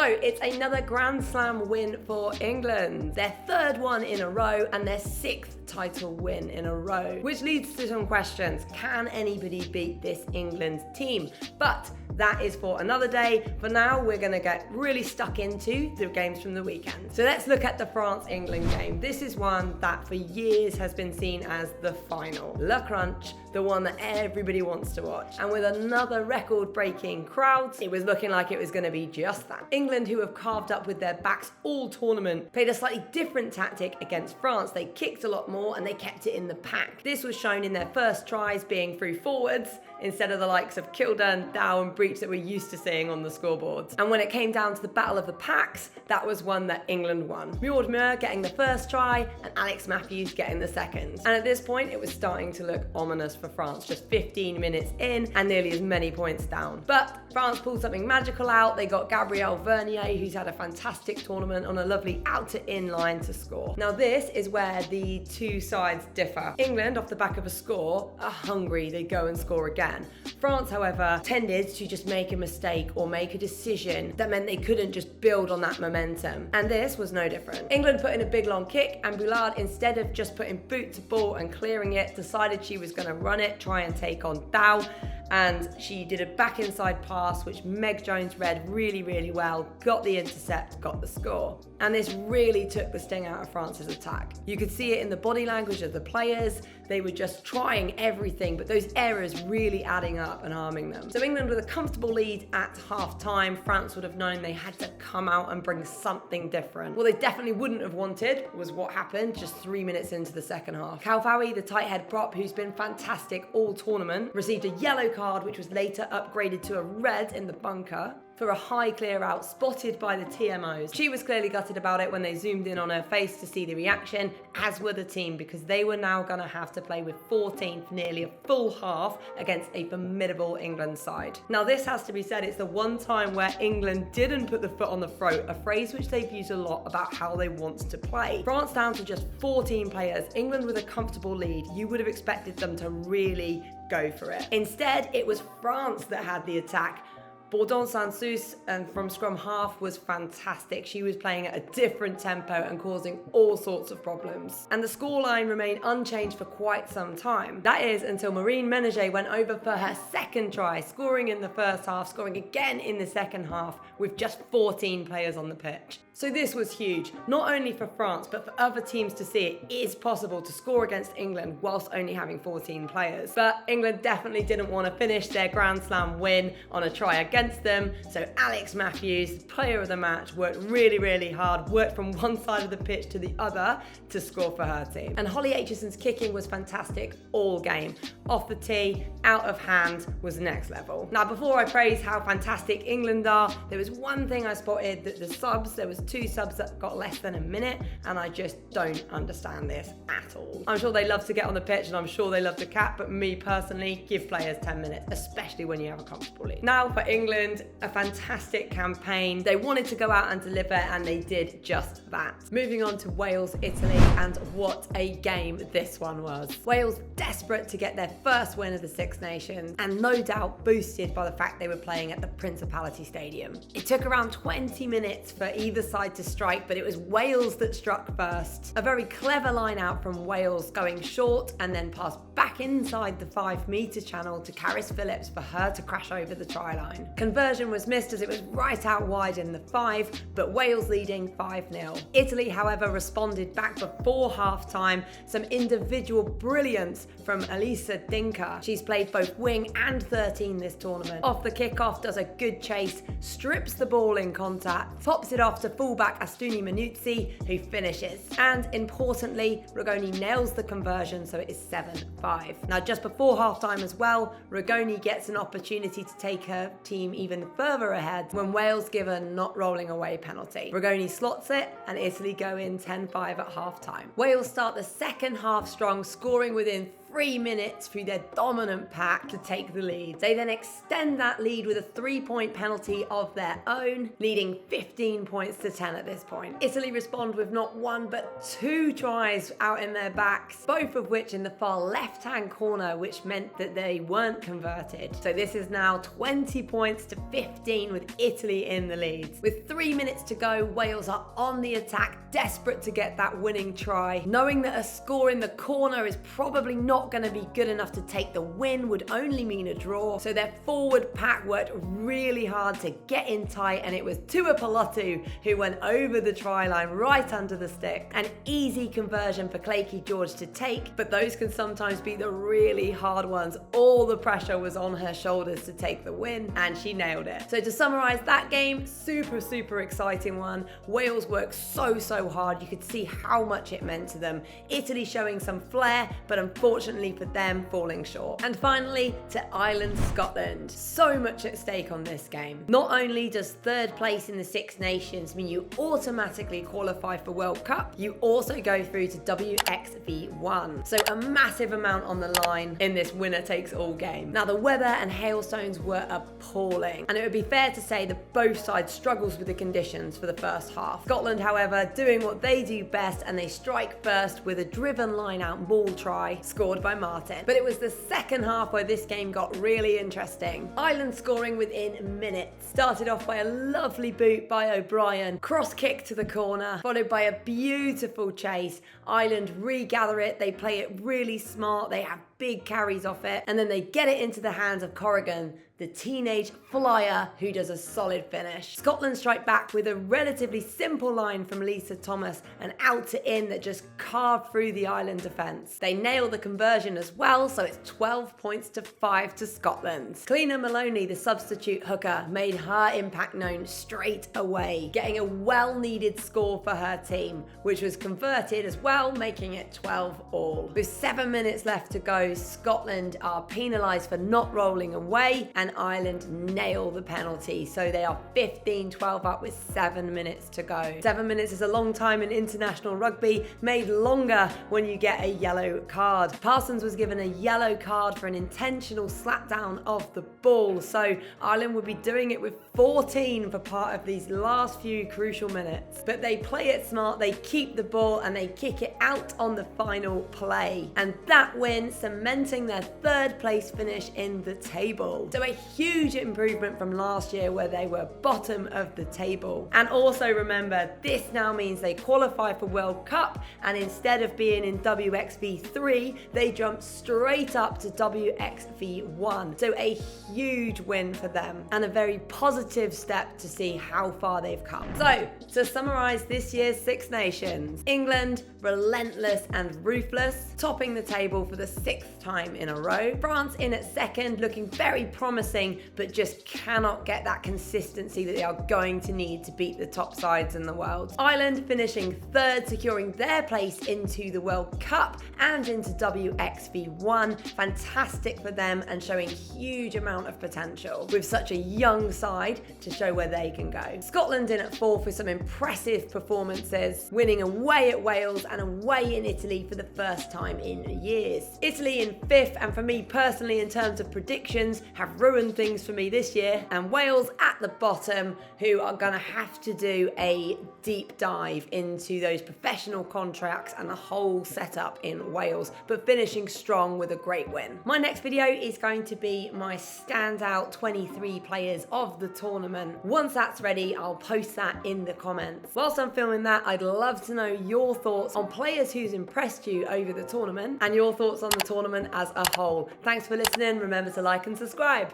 it's another Grand Slam win for England. Their third one in a row and their sixth title win in a row, which leads to some questions. Can anybody beat this England team? But that is for another day. For now, we're going to get really stuck into the games from the weekend. So let's look at the France-England game. This is one that for years has been seen as the final. Le Crunch, the one that everybody wants to watch. And with another record-breaking crowd, it was looking like it was going to be just that. England, who have carved up with their backs all tournament, played a slightly different tactic against France. They kicked a lot more and they kept it in the pack. This was shown in their first tries being through forwards instead of the likes of Kildern, Dow and Breach that we're used to seeing on the scoreboards. And when it came down to the battle of the packs, that was one that England won. Mjord Muir getting the first try and Alex Matthews getting the second. And at this point, it was starting to look ominous for France, just 15 minutes in and nearly as many points down. But France pulled something magical out. They got Gabriel Vernier, who's had a fantastic tournament, on a lovely out-to-in line to score. Now this is where the two sides differ. England, off the back of a score, are hungry. They go and score again. France, however, tended to just make a mistake or make a decision that meant they couldn't just build on that momentum. And this was no different. England put in a big long kick and Boulard, instead of just putting boot to ball and clearing it, decided she was going to run it, try and take on Dow. And she did a back inside pass, which Meg Jones read really, really well, got the intercept, got the score. And this really took the sting out of France's attack. You could see it in the body language of the players. They were just trying everything, but those errors really adding up and harming them. So England with a comfortable lead at half time, France would have known they had to come out and bring something different. What they definitely wouldn't have wanted was what happened just 3 minutes into the second half. Kalfawi, the tight head prop, who's been fantastic all tournament, received a yellow card, which was later upgraded to a red in the bunker, for a high clear out spotted by the TMOs. She was clearly gutted about it when they zoomed in on her face to see the reaction, as were the team, because they were now going to have to play with 14 for nearly a full half against a formidable England side. Now this has to be said, it's the one time where England didn't put the foot on the throat, a phrase which they've used a lot about how they want to play. France down to just 14 players, England with a comfortable lead. You would have expected them to really go for it. Instead, it was France that had the attack. Bourdon Sansus from scrum half was fantastic. She was playing at a different tempo and causing all sorts of problems. And the scoreline remained unchanged for quite some time. That is until Marine Ménager went over for her second try, scoring in the first half, scoring again in the second half with just 14 players on the pitch. So this was huge, not only for France, but for other teams to see it is possible to score against England whilst only having 14 players. But England definitely didn't want to finish their Grand Slam win on a try against them. So Alex Matthews, player of the match, worked really, really hard, worked from one side of the pitch to the other to score for her team. And Holly Aitchison's kicking was fantastic all game. Off the tee, out of hand was next level. Now, before I praise how fantastic England are, there was one thing I spotted, that the subs, there was 2 subs that got less than a minute, and I just don't understand this at all. I'm sure they love to get on the pitch and I'm sure they love to cap, but me personally, give players 10 minutes, especially when you have a comfortable lead. Now for England, a fantastic campaign. They wanted to go out and deliver and they did just that. Moving on to Wales, Italy, and what a game this one was. Wales desperate to get their first win of the Six Nations, and no doubt boosted by the fact they were playing at the Principality Stadium. It took around 20 minutes for either side to strike, but it was Wales that struck first. A very clever line out from Wales, going short and then passed back inside the 5-metre channel to Caris Phillips for her to crash over the try line. Conversion was missed as it was right out wide in the 5, but Wales leading 5-0. Italy, however, responded back before half-time. Some individual brilliance from Elisa Dinka. She's played both wing and 13 this tournament. Off the kickoff, does a good chase, strips the ball in contact, pops it off to fullback Astuni Manuzzi, who finishes. And importantly, Rigoni nails the conversion, so it is 7-5. Now, just before half-time as well, Rigoni gets an opportunity to take her team even further ahead when Wales give a not rolling away penalty. Rigoni slots it, and Italy go in 10-5 at half-time. Wales start the second half strong, scoring within 3 minutes through their dominant pack to take the lead. They then extend that lead with a 3-point penalty of their own, leading 15 points to 10 at this point. Italy respond with not one but 2 tries out in their backs, both of which in the far left-hand corner, which meant that they weren't converted. So this is now 20 points to 15 with Italy in the lead. With 3 minutes to go, Wales are on the attack, desperate to get that winning try, knowing that a score in the corner is probably not going to be good enough to take the win, would only mean a draw. So their forward pack worked really hard to get in tight, and it was Tuipulotu who went over the try line right under the stick. An easy conversion for Claykie George to take, but those can sometimes be the really hard ones. All the pressure was on her shoulders to take the win, and she nailed it. So to summarize that game, super exciting one. Wales worked so hard. You could see how much it meant to them. Italy showing some flair, but unfortunately for them, falling short. And finally, to Ireland-Scotland. So much at stake on this game. Not only does third place in the Six Nations mean you automatically qualify for World Cup, you also go through to WXV1. So a massive amount on the line in this winner-takes-all game. Now, the weather and hailstones were appalling, and it would be fair to say that both sides struggles with the conditions for the first half. Scotland, however, doing what they do best, and they strike first with a driven line-out maul try scored by Martin. But it was the second half where this game got really interesting. Ireland scoring within minutes. Started off by a lovely boot by O'Brien, cross kick to the corner, followed by a beautiful chase. Ireland regather it, they play it really smart, they have big carries off it, and then they get it into the hands of Corrigan, the teenage flyer who does a solid finish. Scotland strike back with a relatively simple line from Lisa Thomas, and out to in that just carved through the Ireland defence. They nail the conversion as well, so it's 12 points to 5 to Scotland. Cleena Maloney, the substitute hooker, made her impact known straight away, getting a well-needed score for her team, which was converted as well, making it 12 all. With 7 minutes left to go, Scotland are penalised for not rolling away, and Ireland nail the penalty. So they are 15-12 up with 7 minutes to go. 7 minutes is a long time in international rugby, made longer when you get a yellow card. Parsons was given a yellow card for an intentional slapdown of the ball. So Ireland would be doing it with 14 for part of these last few crucial minutes. But they play it smart, they keep the ball, and they kick it out on the final play. And that win cementing their third place finish in the table. So a huge improvement from last year where they were bottom of the table. And also remember, this now means they qualify for World Cup, and instead of being in WXV3, they jump straight up to WXV1. So a huge win for them, and a very positive step to see how far they've come. So to summarise this year's Six Nations, England, relentless and ruthless, topping the table for the 6th time in a row. France in at second, looking very promising, but just cannot get that consistency that they are going to need to beat the top sides in the world. Ireland finishing third, securing their place into the World Cup and into WXV1. Fantastic for them, and showing huge amount of potential with such a young side to show where they can go. Scotland in at fourth with some impressive performances, winning away at Wales and away in Italy for the first time in years. Italy in fifth, and for me personally in terms of predictions, have ruined things for me this year. And Wales at the bottom, who are going to have to do a deep dive into those professional contracts and the whole setup in Wales, but finishing strong with a great win. My next video is going to be my standout 23 players of the tournament. Once that's ready, I'll post that in the comments. Whilst I'm filming that, I'd love to know your thoughts on players who's impressed you over the tournament, and your thoughts on the tournament as a whole. Thanks for listening. Remember to like and subscribe.